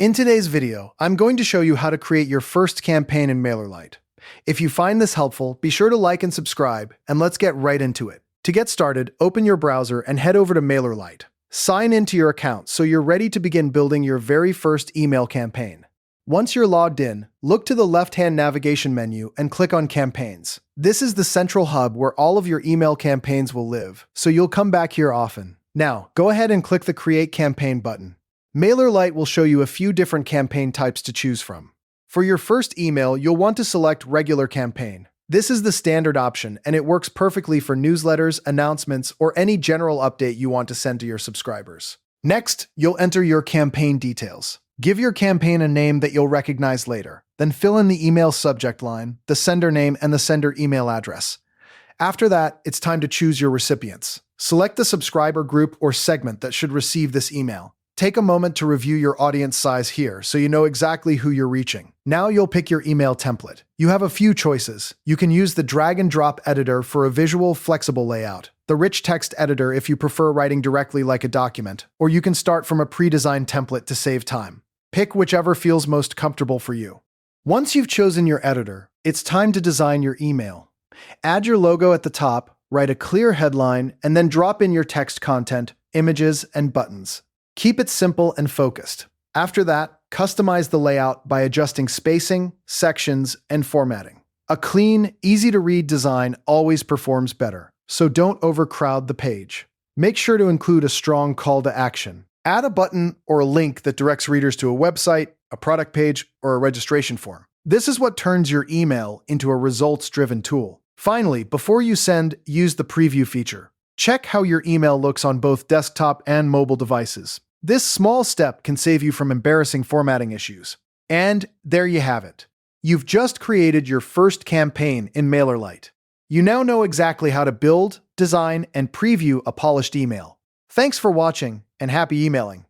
In today's video, I'm going to show you how to create your first campaign in MailerLite. If you find this helpful, be sure to like and subscribe, and let's get right into it. To get started, open your browser and head over to MailerLite. Sign into your account so you're ready to begin building your very first email campaign. Once you're logged in, look to the left-hand navigation menu and click on Campaigns. This is the central hub where all of your email campaigns will live, so you'll come back here often. Now, go ahead and click the Create Campaign button. MailerLite will show you a few different campaign types to choose from. For your first email, you'll want to select Regular Campaign. This is the standard option, and it works perfectly for newsletters, announcements, or any general update you want to send to your subscribers. Next, you'll enter your campaign details. Give your campaign a name that you'll recognize later. Then fill in the email subject line, the sender name, and the sender email address. After that, it's time to choose your recipients. Select the subscriber group or segment that should receive this email. Take a moment to review your audience size here so you know exactly who you're reaching. Now you'll pick your email template. You have a few choices. You can use the drag and drop editor for a visual, flexible layout, the rich text editor if you prefer writing directly like a document, or you can start from a pre-designed template to save time. Pick whichever feels most comfortable for you. Once you've chosen your editor, it's time to design your email. Add your logo at the top, write a clear headline, and then drop in your text content, images, and buttons. Keep it simple and focused. After that, customize the layout by adjusting spacing, sections, and formatting. A clean, easy-to-read design always performs better, so don't overcrowd the page. Make sure to include a strong call to action. Add a button or a link that directs readers to a website, a product page, or a registration form. This is what turns your email into a results-driven tool. Finally, before you send, use the preview feature. Check how your email looks on both desktop and mobile devices. This small step can save you from embarrassing formatting issues. And there you have it. You've just created your first campaign in MailerLite. You now know exactly how to build, design, and preview a polished email. Thanks for watching, and happy emailing.